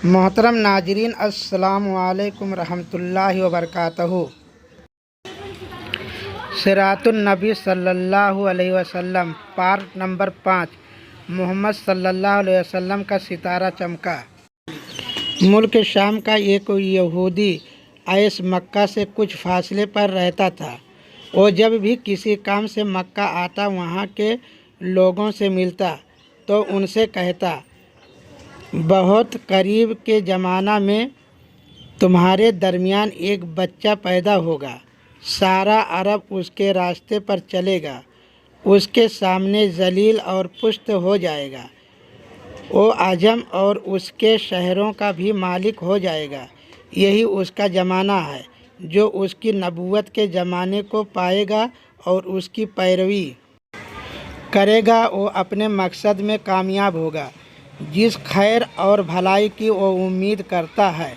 محترم ناظرین، السلام علیکم ورحمۃ اللہ وبرکاتہ۔ سیرۃ النبی صلی اللہ علیہ وسلم، پارٹ نمبر 5۔ محمد صلی اللہ علیہ وسلم کا ستارہ چمکا۔ ملک شام کا ایک یہودی ایس مکہ سے کچھ فاصلے پر رہتا تھا۔ وہ جب بھی کسی کام سے مکہ آتا، وہاں کے لوگوں سے ملتا تو ان سے کہتا، بہت قریب کے زمانہ میں تمہارے درمیان ایک بچہ پیدا ہوگا، سارا عرب اس کے راستے پر چلے گا، اس کے سامنے ذلیل اور پست ہو جائے گا، وہ عجم اور اس کے شہروں کا بھی مالک ہو جائے گا۔ یہی اس کا زمانہ ہے جو اس کی نبوت کے زمانے کو پائے گا اور اس کی پیروی کرے گا، وہ اپنے مقصد میں کامیاب ہوگا۔ جس خیر اور بھلائی کی وہ امید کرتا ہے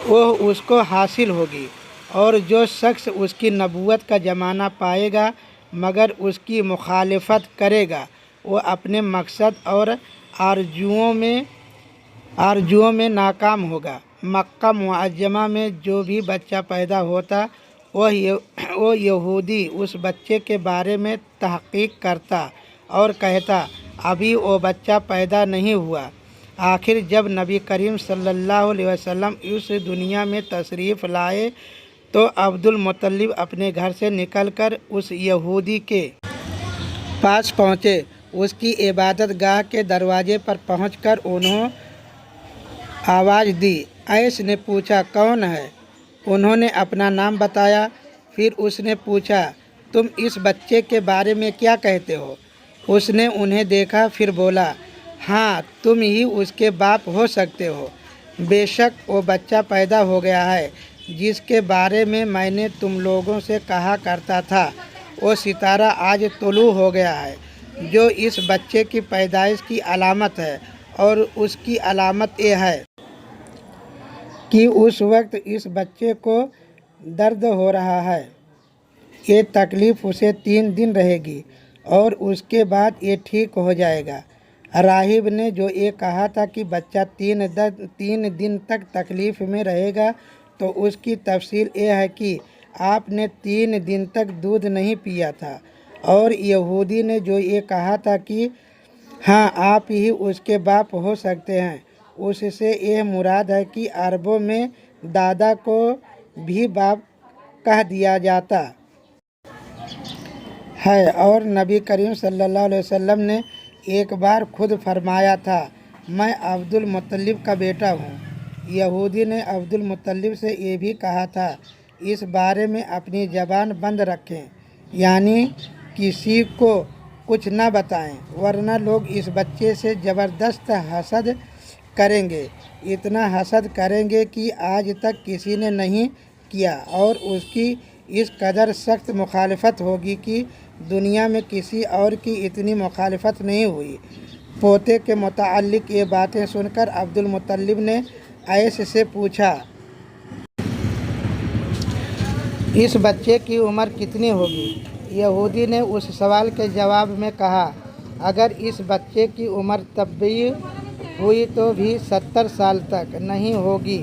وہ اس کو حاصل ہوگی، اور جو شخص اس کی نبوت کا زمانہ پائے گا مگر اس کی مخالفت کرے گا، وہ اپنے مقصد اور آرزوؤں میں ناکام ہوگا۔ مکہ معظمہ میں جو بھی بچہ پیدا ہوتا، وہ یہودی اس بچے کے بارے میں تحقیق کرتا اور کہتا، ابھی وہ بچہ پیدا نہیں ہوا۔ آخر جب نبی کریم صلی اللہ علیہ وسلم اس دنیا میں تشریف لائے تو عبد المطلب اپنے گھر سے نکل کر اس یہودی کے پاس پہنچے۔ اس کی عبادت گاہ کے دروازے پر پہنچ کر انہوں آواز دی۔ ایس نے پوچھا، کون ہے؟ انہوں نے اپنا نام بتایا۔ پھر اس نے پوچھا، تم اس بچے کے بارے میں کیا کہتے ہو؟ اس نے انہیں دیکھا، پھر بولا، ہاں، تم ہی اس کے باپ ہو سکتے ہو۔ بے شک وہ بچہ پیدا ہو گیا ہے جس کے بارے میں نے تم لوگوں سے کہا کرتا تھا۔ وہ ستارہ آج طلوع ہو گیا ہے جو اس بچے کی پیدائش کی علامت ہے، اور اس کی علامت یہ ہے کہ اس وقت اس بچے کو درد ہو رہا ہے۔ یہ تکلیف اسے 3 دن رہے گی اور اس کے بعد یہ ٹھیک ہو جائے گا۔ راہب نے جو یہ کہا تھا کہ بچہ 3 دن تک تکلیف میں رہے گا، تو اس کی تفصیل یہ ہے کہ آپ نے 3 دن تک دودھ نہیں پیا تھا۔ اور یہودی نے جو یہ کہا تھا کہ ہاں، آپ ہی اس کے باپ ہو سکتے ہیں، اس سے یہ مراد ہے کہ عربوں میں دادا کو بھی باپ کہہ دیا جاتا ہے۔ اور نبی کریم صلی اللہ علیہ وسلم نے ایک بار خود فرمایا تھا، میں عبد المطلب کا بیٹا ہوں۔ یہودی نے عبد المطلب سے یہ بھی کہا تھا، اس بارے میں اپنی زبان بند رکھیں، یعنی کسی کو کچھ نہ بتائیں، ورنہ لوگ اس بچے سے زبردست حسد کریں گے، اتنا حسد کریں گے کہ آج تک کسی نے نہیں کیا، اور اس کی اس قدر سخت مخالفت ہوگی کہ دنیا میں کسی اور کی اتنی مخالفت نہیں ہوئی۔ پوتے کے متعلق یہ باتیں سن کر عبد المطلب نے ایس سے پوچھا، اس بچے کی عمر کتنی ہوگی؟ یہودی نے اس سوال کے جواب میں کہا، اگر اس بچے کی عمر طبی ہوئی تو بھی 70 سال تک نہیں ہوگی،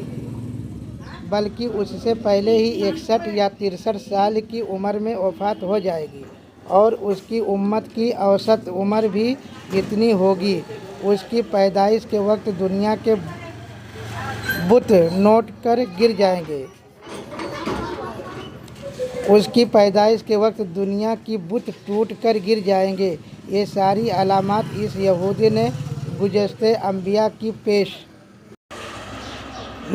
بلکہ اس سے پہلے ہی 61 یا 63 سال کی عمر میں وفات ہو جائے گی، اور اس کی امت کی اوسط عمر بھی اتنی ہوگی۔ اس کی پیدائش کے وقت دنیا کے بت ٹوٹ کر گر جائیں گے۔ اس کی پیدائش کے وقت دنیا کی بت ٹوٹ کر گر جائیں گے۔ یہ ساری علامات اس یہودی نے گزشتہ انبیاء کی پیش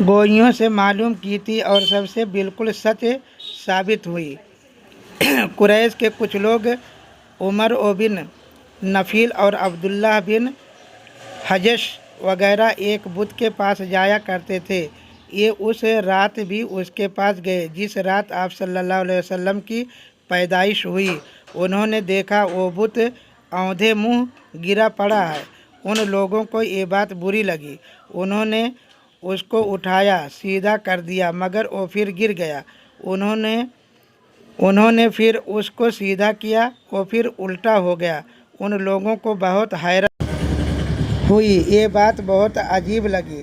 گوئیوں سے معلوم کی تھی، اور سب سے بالکل سچ ثابت ہوئی۔ قریش کے کچھ لوگ عمر بن نفیل اور عبداللہ بن حجش وغیرہ ایک بت کے پاس جایا کرتے تھے۔ یہ اس رات بھی اس کے پاس گئے جس رات آپ صلی اللہ علیہ وسلم کی پیدائش ہوئی۔ انہوں نے دیکھا وہ بت اوندھے منہ گرا پڑا ہے۔ ان لوگوں کو یہ بات بری لگی۔ انہوں نے اس کو اٹھایا، سیدھا کر دیا، مگر وہ پھر گر گیا۔ انہوں نے پھر اس کو سیدھا کیا، وہ پھر الٹا ہو گیا۔ ان لوگوں کو بہت حیرت ہوئی، یہ بات بہت عجیب لگی۔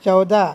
14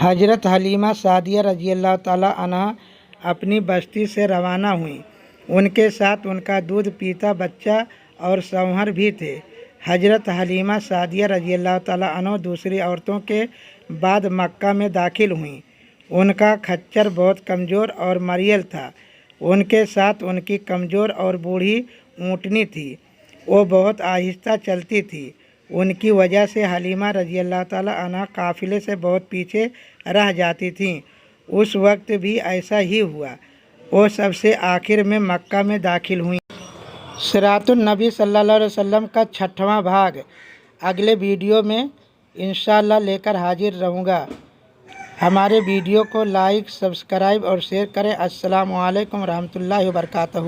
حضرت حلیمہ سعدیہ رضی اللہ تعالیٰ عنہ اپنی بستی سے روانہ ہوئیں۔ ان کے ساتھ ان کا دودھ پیتا بچہ اور شوہر بھی تھے۔ حضرت حلیمہ سعدیہ رضی اللہ تعالیٰ عنہ دوسری عورتوں کے بعد مکہ میں داخل ہوئیں۔ ان کا کھچر بہت کمزور اور مریل تھا۔ ان کے ساتھ ان کی کمزور اور بوڑھی اونٹنی تھی۔ وہ بہت آہستہ چلتی تھی۔ ان کی وجہ سے حلیمہ رضی اللہ تعالیٰ عنہ قافلے سے بہت پیچھے رہ جاتی تھیں۔ اس وقت بھی ایسا ہی ہوا۔ وہ سب سے آخر میں مکہ میں داخل ہوئیں۔ سیرت النبی صلی اللہ علیہ وسلم کا 6واں بھاگ اگلے ویڈیو میں انشاءاللہ لے کر حاضر رہوں گا۔ ہمارے ویڈیو کو لائک، سبسکرائب اور شیئر کریں۔ السلام علیکم ورحمۃ اللہ وبرکاتہ۔